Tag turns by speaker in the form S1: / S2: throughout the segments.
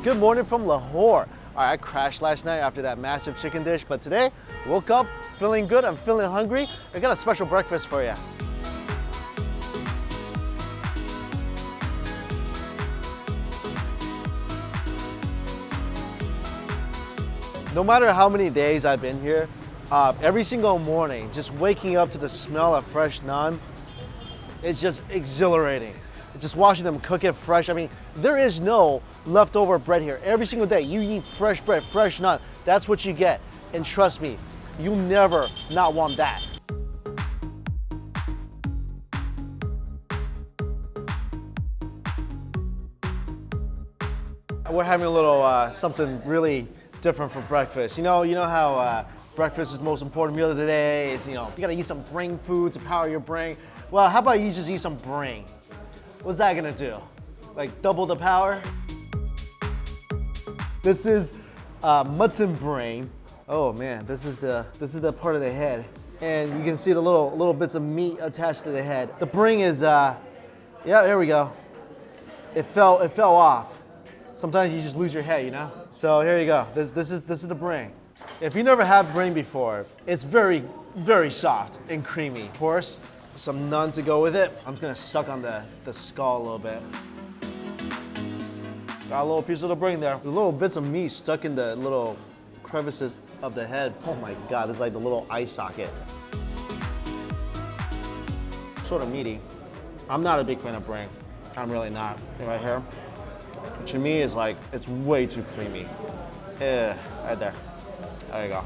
S1: Good morning from Lahore. All right, I crashed last night after that massive chicken dish, but today, woke up feeling good, I'm feeling hungry. I got a special breakfast for you. No matter how many days I've been here, every single morning, just waking up to the smell of fresh naan, it's just exhilarating. Just watching them cook it fresh. I mean, there is no leftover bread here. Every single day, you eat fresh bread, fresh naan. That's what you get. And trust me, you'll never not want that. We're having a little something really different for breakfast. You know how breakfast is the most important meal of the day. It's, you gotta eat some brain food to power your brain. Well, how about you just eat some brain? What's that gonna do? Like double the power? This is Mutton Brain. Oh man, this is the part of the head, and you can see the little bits of meat attached to the head. The brain is yeah, there we go. It fell off. Sometimes you just lose your head, So here you go. This is the brain. If you never had brain before, it's very, very soft and creamy. Of course, some naan to go with it. I'm just gonna suck on the skull a little bit. Got a little piece of the brain there. The little bits of meat stuck in the little crevices of the head. Oh my God, it's like the little eye socket. Sort of meaty. I'm not a big fan of brain. I'm really not. Right here. To me, it's like, it's way too creamy. Yeah, right there. There you go.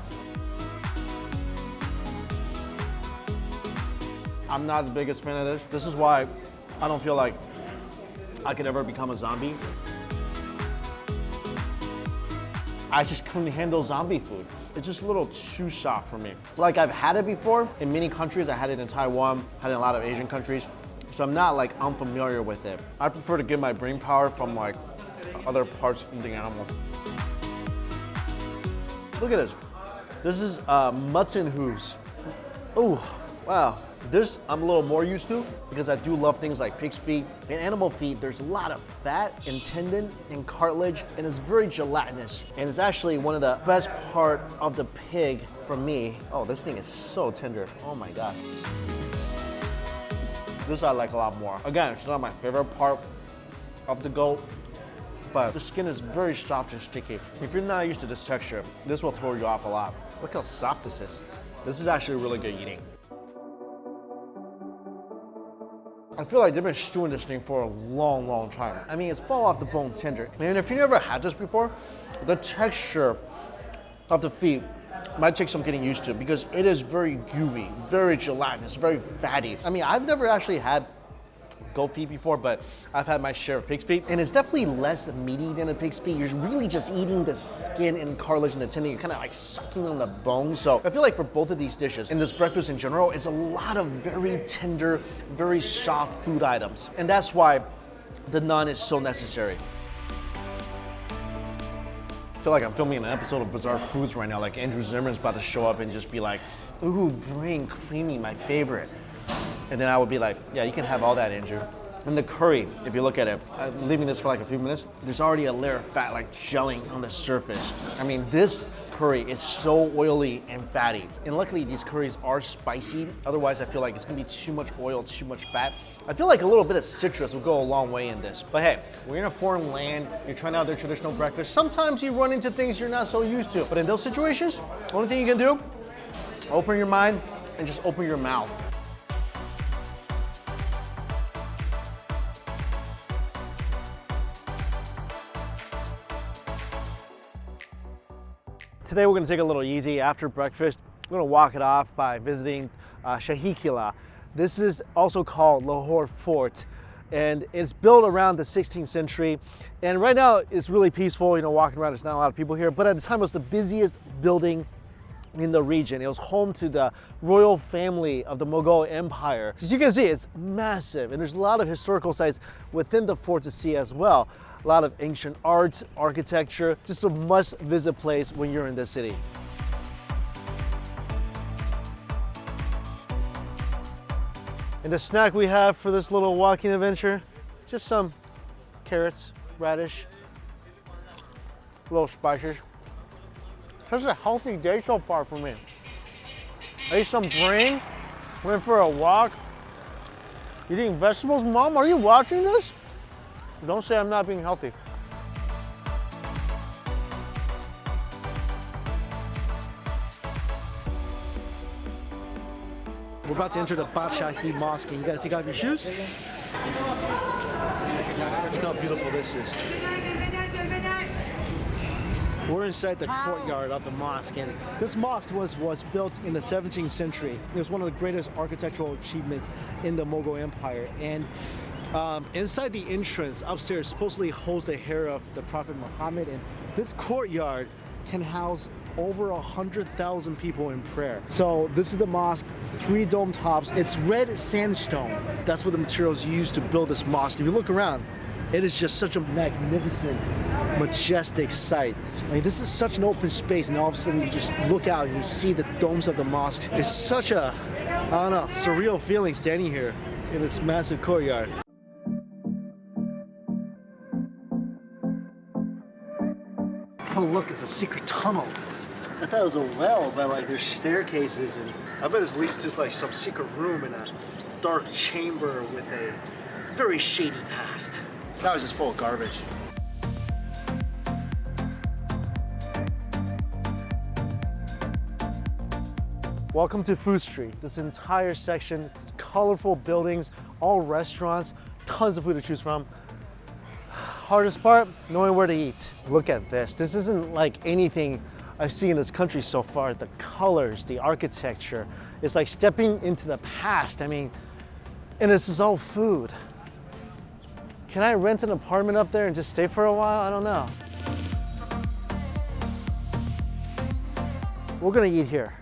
S1: I'm not the biggest fan of this. This is why I don't feel like I could ever become a zombie. I just couldn't handle zombie food. It's just a little too soft for me. Like, I've had it before in many countries. I had it in Taiwan, had it in a lot of Asian countries. So I'm not like unfamiliar with it. I prefer to get my brain power from like other parts of the animal. Look at this. This is mutton hooves. Oh, wow. This I'm a little more used to because I do love things like pig's feet. In animal feet, there's a lot of fat and tendon and cartilage, and it's very gelatinous. And it's actually one of the best part of the pig for me. Oh, this thing is so tender. Oh my God. This I like a lot more. Again, it's not my favorite part of the goat, but the skin is very soft and sticky. If you're not used to this texture, this will throw you off a lot. Look how soft this is. This is actually really good eating. I feel like they've been stewing this thing for a long, long time. I mean, it's fall off the bone tender. And if you never had this before, the texture of the feet might take some getting used to because it is very gooey, very gelatinous, very fatty. I mean, I've never actually had goat feet before, but I've had my share of pig's feet, and it's definitely less meaty than a pig's feet. You're really just eating the skin and cartilage and the tendon. You're kind of like sucking on the bone. So I feel like for both of these dishes, and this breakfast in general, it's a lot of very tender, very soft food items. And that's why the naan is so necessary. I feel like I'm filming an episode of Bizarre Foods right now. Like Andrew Zimmern's about to show up and just be like, ooh, brain creamy, my favorite. And then I would be like, yeah, you can have all that, Andrew. And the curry, if you look at it, leaving this for like a few minutes, there's already a layer of fat like gelling on the surface. I mean, this curry is so oily and fatty. And luckily these curries are spicy. Otherwise, I feel like it's gonna be too much oil, too much fat. I feel like a little bit of citrus will go a long way in this. But hey, we're in a foreign land, you're trying out their traditional breakfast. Sometimes you run into things you're not so used to. But in those situations, the only thing you can do, open your mind and just open your mouth. Today we're gonna take a little easy after breakfast. We're gonna walk it off by visiting Shahi Qila. This is also called Lahore Fort, and it's built around the 16th century. And right now it's really peaceful, walking around, there's not a lot of people here, but at the time it was the busiest building in the region. It was home to the royal family of the Mughal Empire. As you can see, it's massive, and there's a lot of historical sites within the fort to see as well. A lot of ancient art, architecture, just a must-visit place when you're in this city. And the snack we have for this little walking adventure, just some carrots, radish, little spices. This is a healthy day so far for me. I ate some brain, went for a walk. Eating vegetables? Mom, are you watching this? Don't say I'm not being healthy.
S2: We're about to enter the Badshahi Mosque. You gotta take off your shoes. Look how beautiful this is. We're inside the courtyard of the mosque, and this mosque was built in the 17th century. It was one of the greatest architectural achievements in the Mughal Empire. And inside the entrance upstairs supposedly holds the hair of the Prophet Muhammad, and this courtyard can house over 100,000 people in prayer. So this is the mosque, 3 dome tops. It's red sandstone. That's what the materials used to build this mosque. If you look around, it is just such a magnificent, majestic sight. I mean, this is such an open space, and all of a sudden you just look out and you see the domes of the mosque. It's such a, I don't know, surreal feeling standing here in this massive courtyard. Oh look, it's a secret tunnel. I thought it was a well, but like there's staircases, and I bet this leads to like some secret room in a dark chamber with a very shady past. That was just full of garbage.
S1: Welcome to Food Street. This entire section, colorful buildings, all restaurants, tons of food to choose from. Hardest part, knowing where to eat. Look at this. This isn't like anything I've seen in this country so far. The colors, the architecture. It's like stepping into the past. I mean, and this is all food. Can I rent an apartment up there and just stay for a while? I don't know. We're gonna eat here.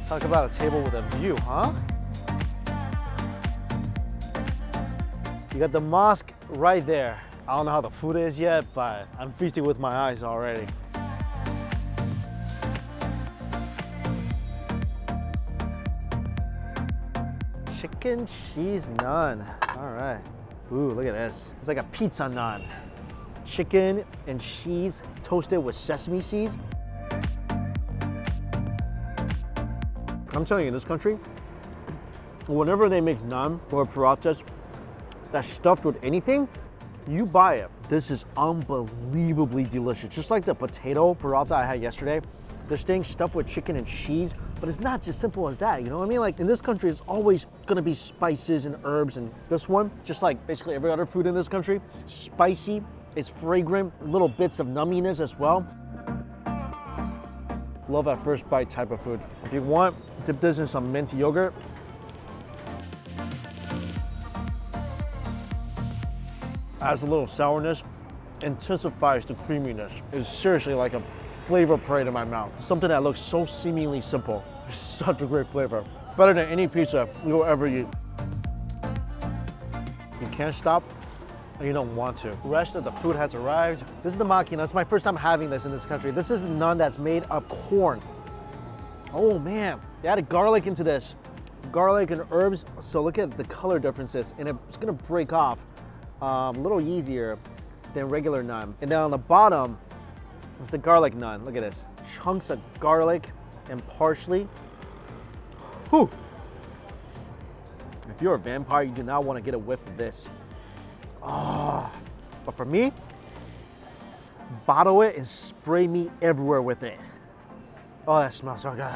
S1: Talk about a table with a view, huh? You got the mosque right there. I don't know how the food is yet, but I'm feasting with my eyes already. Chicken cheese naan. All right. Ooh, look at this. It's like a pizza naan. Chicken and cheese toasted with sesame seeds. I'm telling you, in this country, whenever they make naan or parathas that's stuffed with anything, you buy it. This is unbelievably delicious. Just like the potato paratha I had yesterday, this thing stuffed with chicken and cheese, but it's not just simple as that, you know what I mean? Like in this country, it's always gonna be spices and herbs, and this one, just like basically every other food in this country, spicy, it's fragrant, little bits of numminess as well. Love that first bite type of food. If you want, dip this in some mint yogurt. Adds a little sourness, intensifies the creaminess. It's seriously like a flavor parade in my mouth. Something that looks so seemingly simple. It's such a great flavor. Better than any pizza you'll ever eat. You can't stop, and you don't want to. The rest of the food has arrived. This is the makina. It's my first time having this in this country. This is naan that's made of corn. Oh man, they added garlic into this. Garlic and herbs, so look at the color differences, and it's gonna break off a little easier than regular naan. And then on the bottom, it's the garlic naan. Look at this. Chunks of garlic and parsley. Whew. If you're a vampire, you do not want to get a whiff of this. Oh, but for me, bottle it and spray me everywhere with it. Oh, that smells so good.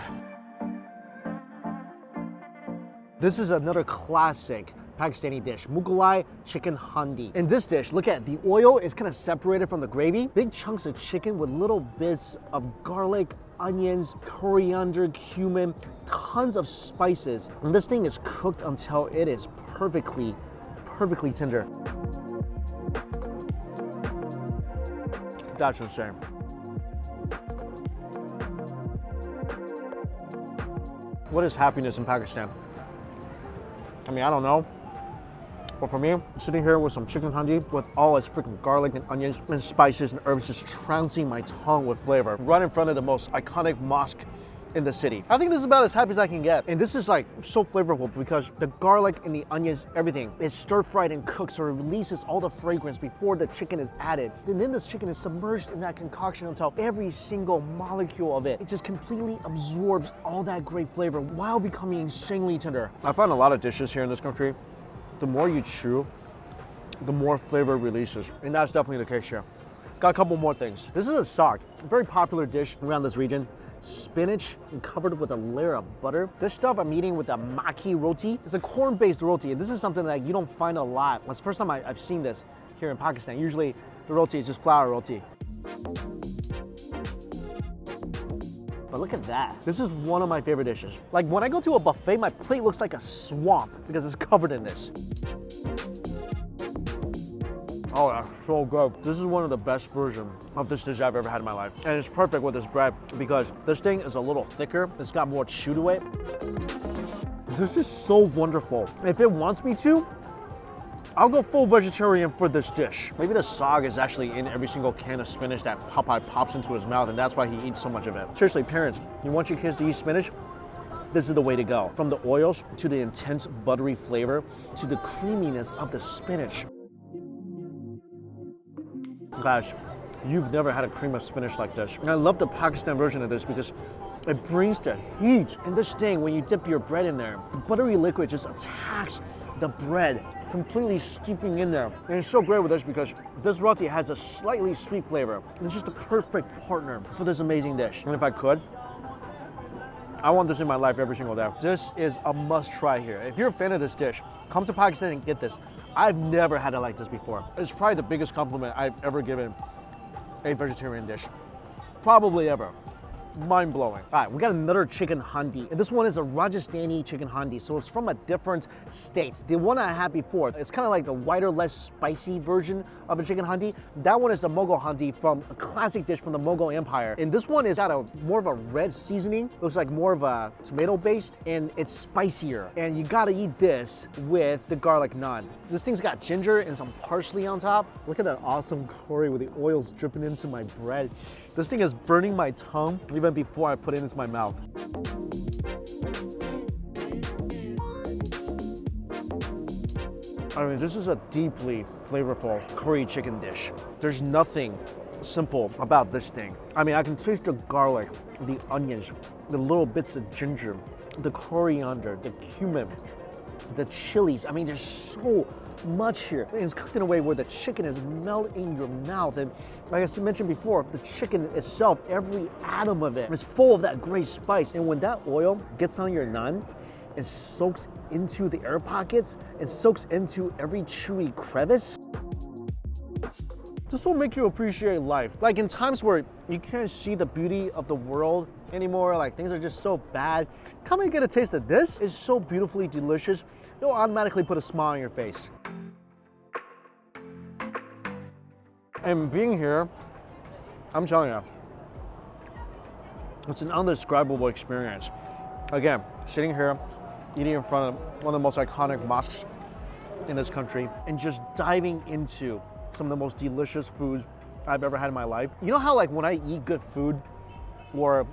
S1: This is another classic Pakistani dish, Mughlai chicken handi. In this dish, look at the oil is kind of separated from the gravy. Big chunks of chicken with little bits of garlic, onions, coriander, cumin, tons of spices. And this thing is cooked until it is perfectly tender. That's insane. What is happiness in Pakistan? I mean, I don't know. But for me, sitting here with some chicken handi with all its freaking garlic and onions and spices and herbs just trouncing my tongue with flavor right in front of the most iconic mosque in the city. I think this is about as happy as I can get. And this is like so flavorful because the garlic and the onions, everything is stir fried and cooked so it releases all the fragrance before the chicken is added. And then this chicken is submerged in that concoction until every single molecule of it just completely absorbs all that great flavor while becoming insanely tender. I find a lot of dishes here in this country, the more you chew, the more flavor releases. And that's definitely the case here. Got a couple more things. This is a saag, a very popular dish around this region. Spinach and covered with a layer of butter. This stuff I'm eating with a maki roti. It's a corn-based roti, and this is something that you don't find a lot. It's the first time I've seen this here in Pakistan. Usually the roti is just flour roti. But look at that. This is one of my favorite dishes. Like when I go to a buffet, my plate looks like a swamp because it's covered in this. Oh, that's so good. This is one of the best versions of this dish I've ever had in my life. And it's perfect with this bread because this thing is a little thicker. It's got more chew to it. This is so wonderful. If it wants me to, I'll go full vegetarian for this dish. Maybe the saag is actually in every single can of spinach that Popeye pops into his mouth, and that's why he eats so much of it. Seriously, parents, you want your kids to eat spinach? This is the way to go. From the oils to the intense buttery flavor to the creaminess of the spinach. Guys, you've never had a cream of spinach like this. And I love the Pakistan version of this because it brings the heat. And this thing, when you dip your bread in there, the buttery liquid just attacks the bread, completely steeping in there. And it's so great with this because this roti has a slightly sweet flavor. And it's just the perfect partner for this amazing dish. And if I could, I want this in my life every single day. This is a must try here. If you're a fan of this dish, come to Pakistan and get this. I've never had it like this before. It's probably the biggest compliment I've ever given a vegetarian dish. Probably ever. Mind-blowing. All right, we got another chicken handi. And this one is a Rajasthani chicken handi, so it's from a different state. The one I had before, it's kind of like the whiter, less spicy version of a chicken handi. That one is the Mughal handi from a classic dish from the Mughal Empire. And this one is got a more of a red seasoning. Looks like more of a tomato-based, and it's spicier. And you gotta eat this with the garlic naan. This thing's got ginger and some parsley on top. Look at that awesome curry with the oils dripping into my bread. This thing is burning my tongue even before I put it into my mouth. I mean, this is a deeply flavorful curry chicken dish. There's nothing simple about this thing. I mean, I can taste the garlic, the onions, the little bits of ginger, the coriander, the cumin, the chilies. I mean, there's so much here. It's cooked in a way where the chicken is melting in your mouth. And like I mentioned before, the chicken itself, every atom of it is full of that great spice. And when that oil gets on your naan, it soaks into the air pockets, it soaks into every chewy crevice. This will make you appreciate life. Like in times where you can't see the beauty of the world anymore, like things are just so bad, come and get a taste of this. It's so beautifully delicious. It'll automatically put a smile on your face. And being here, I'm telling you, it's an undescribable experience. Again, sitting here, eating in front of one of the most iconic mosques in this country, and just diving into some of the most delicious foods I've ever had in my life. You know how like when I eat good food, or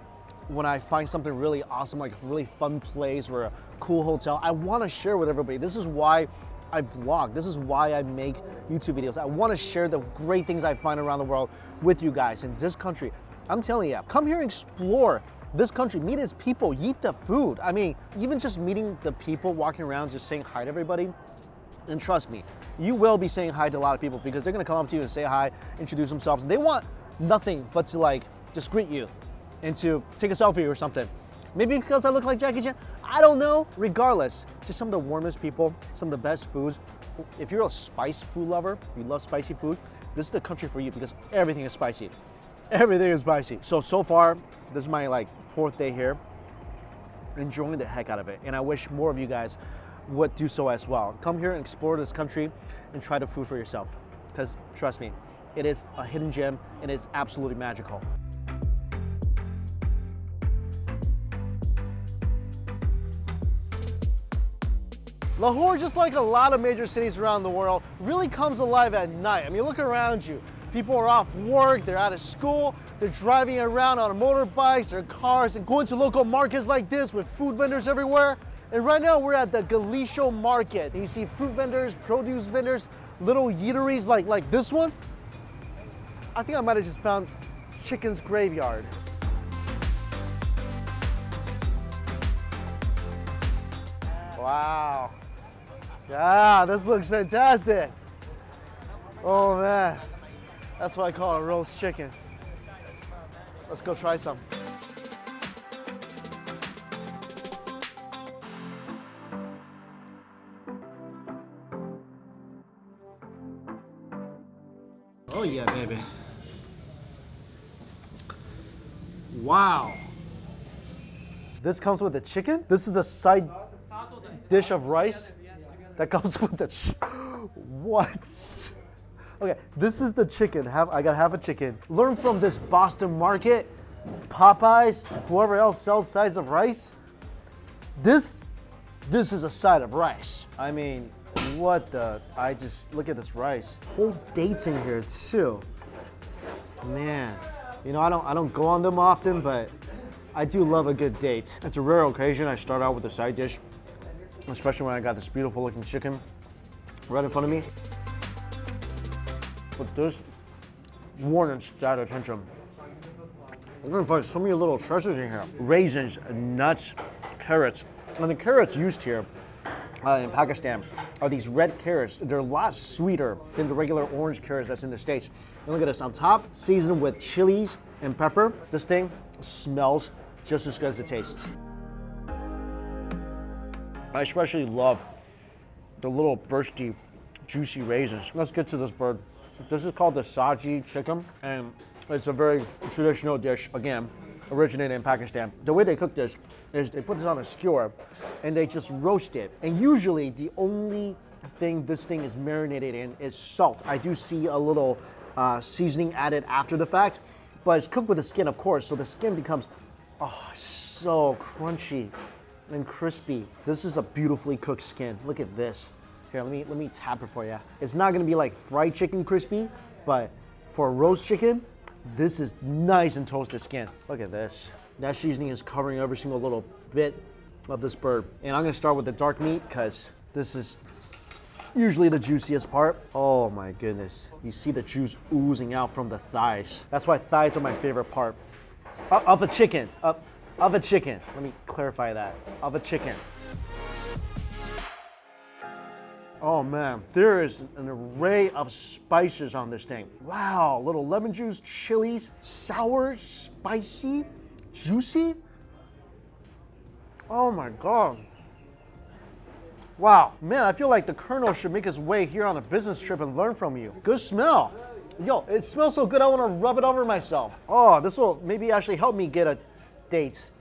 S1: when I find something really awesome, like a really fun place or a cool hotel, I want to share with everybody. This is why I vlog. This is why I make YouTube videos. I want to share the great things I find around the world with you guys in this country. I'm telling you, come here and explore this country, meet its people, eat the food. I mean, even just meeting the people, walking around, just saying hi to everybody. And trust me, you will be saying hi to a lot of people because they're gonna come up to you and say hi, introduce themselves, and they want nothing but to like just greet you and to take a selfie or something. Maybe because I look like Jackie Chan, I don't know. Regardless, just some of the warmest people, some of the best foods. If you're a spice food lover, you love spicy food, this is the country for you because everything is spicy. Everything is spicy. So far, this is my like 4th day here, enjoying the heck out of it. And I wish more of you guys would do so as well. Come here and explore this country and try the food for yourself. Because trust me, it is a hidden gem and it's absolutely magical. Lahore, just like a lot of major cities around the world, really comes alive at night. I mean, look around you. People are off work, they're out of school, they're driving around on motorbikes, their cars, and going to local markets like this with food vendors everywhere. And right now we're at the Galisho Market. And you see fruit vendors, produce vendors, little eateries like this one. I think I might have just found chicken's graveyard. Wow. Yeah, this looks fantastic. Oh man, that's what I call a roast chicken. Let's go try some. Oh yeah, baby. Wow. This comes with the chicken? This is the side dish of rice that comes with the what? Okay, this is the chicken. I got half a chicken. Learn from this Boston market, Popeyes, whoever else sells sides of rice. This is a side of rice. I mean, what the? I just look at this rice. Whole dates in here too. Man, you know I don't go on them often, but I do love a good date. It's a rare occasion. I start out with a side dish, especially when I got this beautiful looking chicken right in front of me. But this warrants that attention. We're gonna find so many little treasures in here. Raisins, nuts, carrots. And the carrots used here in Pakistan are these red carrots. They're a lot sweeter than the regular orange carrots that's in the States. And look at this, on top, seasoned with chilies and pepper. This thing smells just as good as it tastes. I especially love the little bursty, juicy raisins. Let's get to this bird. This is called the saji chicken, and it's a very traditional dish, again, originated in Pakistan. The way they cook this is they put this on a skewer and they just roast it. And usually the only thing this thing is marinated in is salt. I do see a little seasoning added after the fact, but it's cooked with the skin, of course, so the skin becomes so crunchy and crispy. This is a beautifully cooked skin. Look at this. Here, let me tap it for you. It's not gonna be like fried chicken crispy, but for roast chicken, this is nice and toasted skin. Look at this. That seasoning is covering every single little bit of this bird. And I'm gonna start with the dark meat because this is usually the juiciest part. Oh my goodness. You see the juice oozing out from the thighs. That's why thighs are my favorite part of a chicken. Of a chicken. Let me clarify that. Of a chicken. Oh man, there is an array of spices on this thing. Wow, little lemon juice, chilies, sour, spicy, juicy. Oh my God. Wow, man, I feel like the Colonel should make his way here on a business trip and learn from you. Good smell. Yo, it smells so good I want to rub it over myself. Oh, this will maybe actually help me get a date.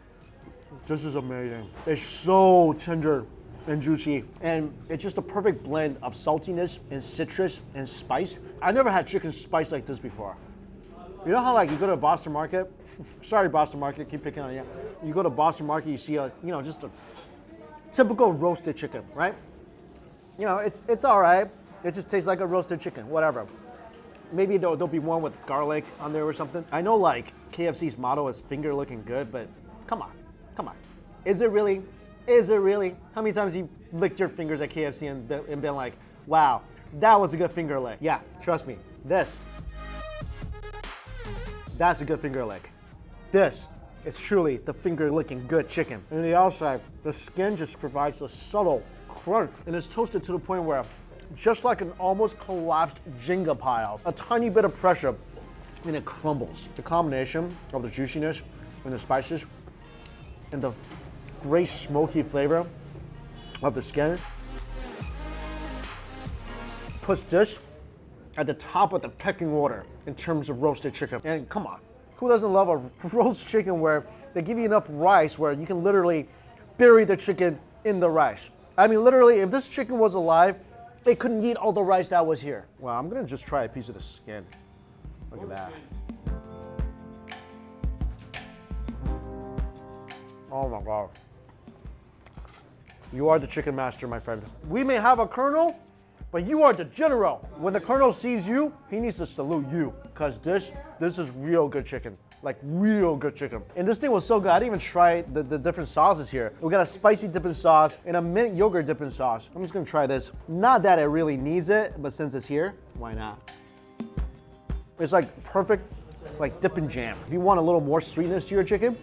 S1: This is amazing. It's so tender and juicy, and it's just a perfect blend of saltiness and citrus and spice. I never had chicken spice like this before. You know how like you go to a Boston market? Sorry, Boston market, keep picking on you. You go to Boston market, you see just a typical roasted chicken, right? You know, it's all right. It just tastes like a roasted chicken, whatever. Maybe there'll be one with garlic on there or something. I know like KFC's motto is finger looking good, but come on. Is it really? Is it really? How many times you licked your fingers at KFC and been like, wow, that was a good finger lick? Yeah, trust me, that's a good finger lick. This is truly the finger licking good chicken. And the outside, the skin just provides a subtle crunch, and it's toasted to the point where, just like an almost collapsed Jenga pile, a tiny bit of pressure and it crumbles. The combination of the juiciness and the spices and the great smoky flavor of the skin puts this at the top of the pecking order in terms of roasted chicken. And come on, who doesn't love a roast chicken where they give you enough rice where you can literally bury the chicken in the rice? I mean, literally, if this chicken was alive, they couldn't eat all the rice that was here. Well, I'm gonna just try a piece of the skin. Look at that. Oh my God. You are the chicken master, my friend. We may have a colonel, but you are the general. When the colonel sees you, he needs to salute you, because this is real good chicken. Like real good chicken. And this thing was so good, I didn't even try the different sauces here. We got a spicy dipping sauce and a mint yogurt dipping sauce. I'm just gonna try this. Not that it really needs it, but since it's here, why not? It's like perfect, like dipping jam. If you want a little more sweetness to your chicken,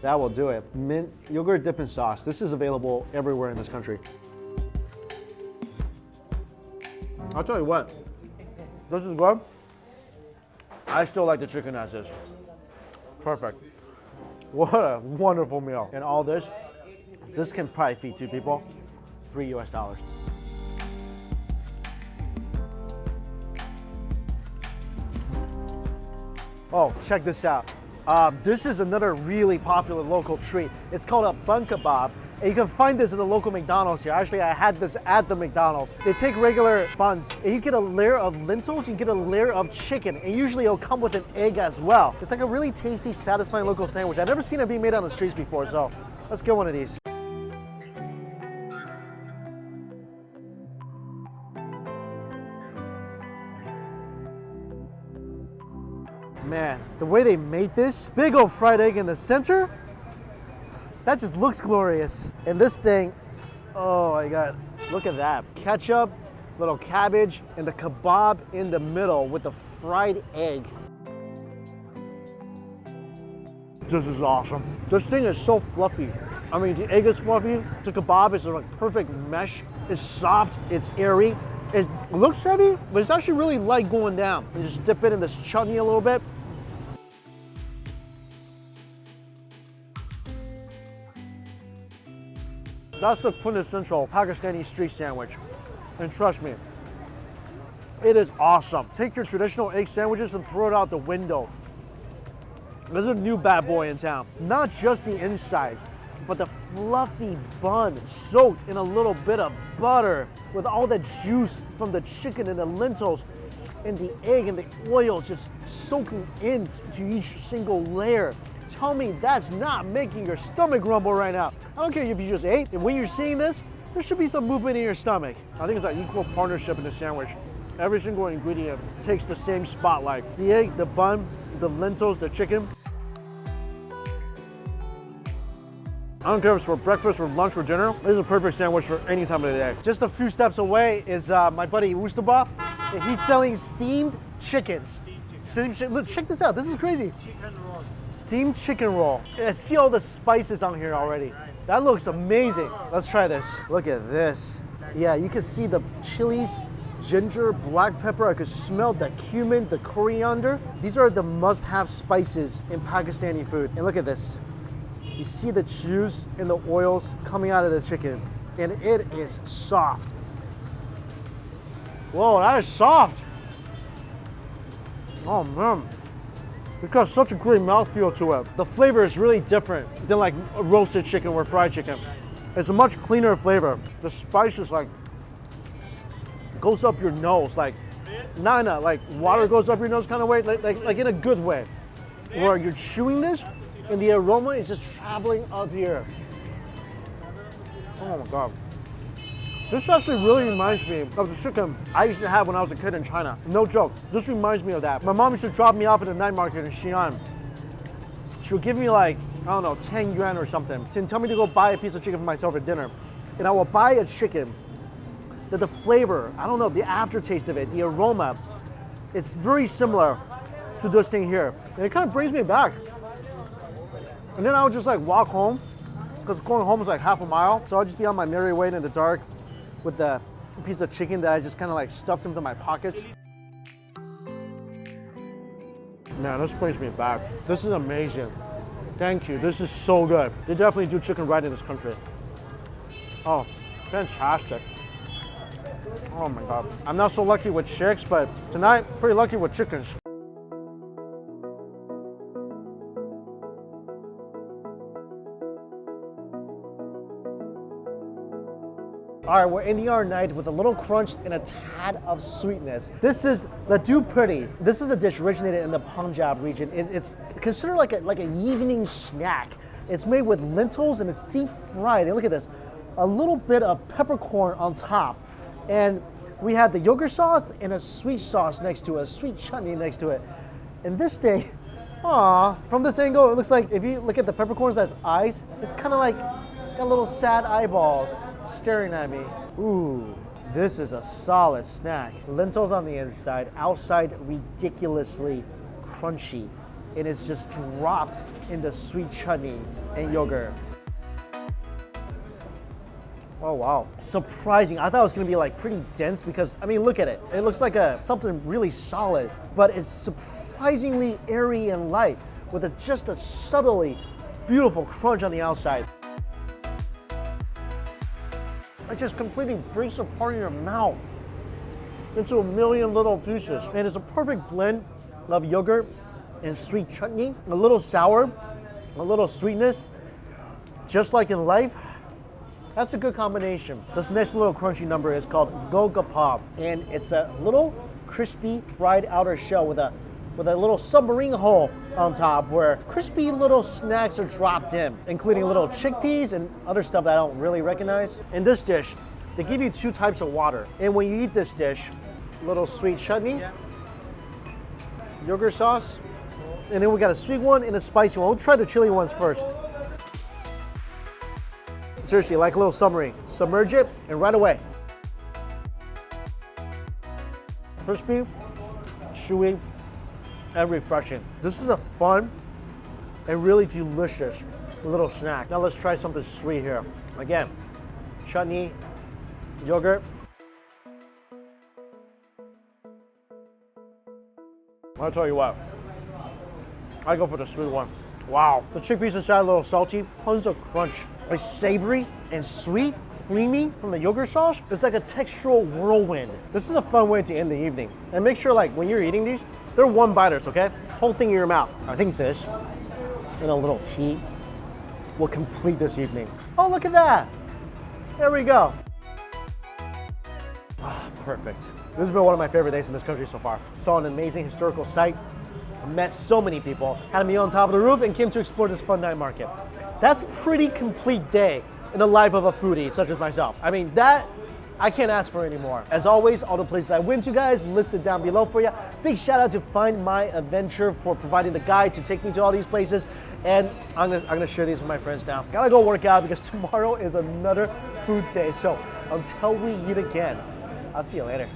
S1: that will do it. Mint yogurt dipping sauce. This is available everywhere in this country. I'll tell you what, this is good. I still like the chicken as is. Perfect. What a wonderful meal. And all this can probably feed 2 people, $3 US. Oh, check this out. This is another really popular local treat. It's called a Boca Pop. And you can find this in the local McDonald's here. Actually, I had this at the McDonald's. They take regular buns, and you get a layer of lentils, you get a layer of chicken, and usually it'll come with an egg as well. It's like a really tasty, satisfying local sandwich. I've never seen it being made on the streets before, so let's get one of these. Man, the way they made this, big old fried egg in the center, that just looks glorious. And this thing, oh my God, look at that. Ketchup, little cabbage, and the kebab in the middle with the fried egg. This is awesome. This thing is so fluffy. I mean, the egg is fluffy, the kebab is like perfect mesh. It's soft, it's airy. It looks heavy, but it's actually really light going down. You just dip it in this chutney a little bit. That's the quintessential Pakistani street sandwich. And trust me, it is awesome. Take your traditional egg sandwiches and throw it out the window. There's a new bad boy in town. Not just the insides, but the fluffy bun soaked in a little bit of butter with all the juice from the chicken and the lentils and the egg and the oil just soaking into each single layer. Tell me that's not making your stomach rumble right now. I don't care if you just ate. And when you're seeing this, there should be some movement in your stomach. I think it's an equal partnership in the sandwich. Every single ingredient takes the same spotlight. The egg, the bun, the lentils, the chicken. I don't care if it's for breakfast or lunch or dinner. This is a perfect sandwich for any time of the day. Just a few steps away is my buddy Mustafa. He's selling steamed chicken. Steamed chicken. Look, check this out. This is crazy.
S3: Chicken roll.
S1: Steamed chicken roll. I see all the spices on here already. That looks amazing. Let's try this. Look at this. Yeah, you can see the chilies, ginger, black pepper. I could smell the cumin, the coriander. These are the must-have spices in Pakistani food. And look at this. You see the juice and the oils coming out of the chicken, and it is soft. Whoa, that is soft. Oh man, it's got such a great mouthfeel to it. The flavor is really different than like roasted chicken or fried chicken. It's a much cleaner flavor. The spice is like, goes up your nose, like, not in a like water goes up your nose kind of way, like in a good way. Where you're chewing this, and the aroma is just traveling up here. Oh my God. This actually really reminds me of the chicken I used to have when I was a kid in China. No joke. This reminds me of that. My mom used to drop me off at the night market in Xi'an. She would give me like, I don't know, 10 yuan or something, and tell me to go buy a piece of chicken for myself for dinner. And I will buy a chicken that the flavor, I don't know, the aftertaste of it, the aroma, it's very similar to this thing here. And it kind of brings me back. And then I would just like walk home, because going home is like half a mile. So I'd just be on my merry way in the dark with the piece of chicken that I just kind of like stuffed into my pockets. Man, this brings me back. This is amazing. Thank you, this is so good. They definitely do chicken right in this country. Oh, fantastic. Oh my God. I'm not so lucky with chicks, but tonight, pretty lucky with chickens. All right, we're ending our night with a little crunch and a tad of sweetness. This is laddu puri. This is a dish originated in the Punjab region. It's considered like an evening snack. It's made with lentils and it's deep fried. And look at this.
S2: a little bit of peppercorn on top. And we have the yogurt sauce and a sweet sauce next to it, a sweet chutney next to it. And this day, from this angle, it looks like if you look at the peppercorns as eyes, it's kind of like got little sad eyeballs staring at me. Ooh, this is a solid snack. Lentils on the inside, outside ridiculously crunchy. And it's just dropped in the sweet chutney and yogurt. Oh wow, surprising. I thought it was gonna be like pretty dense because, I mean, look at it. It looks like something really solid, but it's surprisingly airy and light with just a subtly beautiful crunch on the outside. It just completely breaks apart in your mouth into a million little pieces. And it's a perfect blend of yogurt and sweet chutney, a little sour, a little sweetness, just like in life. That's a good combination. This next little crunchy number is called Boca Pop, and it's a little crispy fried outer shell with a little submarine hole on top where crispy little snacks are dropped in, including little chickpeas and other stuff that I don't really recognize. In this dish, they give you 2 types of water. And when you eat this dish, little sweet chutney, yogurt sauce, and then we got a sweet one and a spicy one. We'll try the chili ones first. Seriously, like a little submarine. Submerge it, and right away. Crispy, chewy, and refreshing. This is a fun and really delicious little snack. Now let's try something sweet here. Again, chutney, yogurt. I'll tell you what, I go for the sweet one. Wow, the chickpeas inside a little salty, tons of crunch. It's savory and sweet, creamy from the yogurt sauce. It's like a textural whirlwind. This is a fun way to end the evening. And make sure, like, when you're eating these, they're one-biters, okay? Whole thing in your mouth. I think this and a little tea will complete this evening. Oh, look at that. There we go. Perfect. This has been one of my favorite days in this country so far. Saw an amazing historical site, met so many people, had a meal on top of the roof, and came to explore this fun night market. That's a pretty complete day in the life of a foodie such as myself. I mean, that I can't ask for anymore. As always, all the places I went to, guys, listed down below for you. Big shout out to Findmyadventure for providing the guide to take me to all these places. And I'm gonna share these with my friends now. Gotta go work out because tomorrow is another food day. So until we eat again, I'll see you later.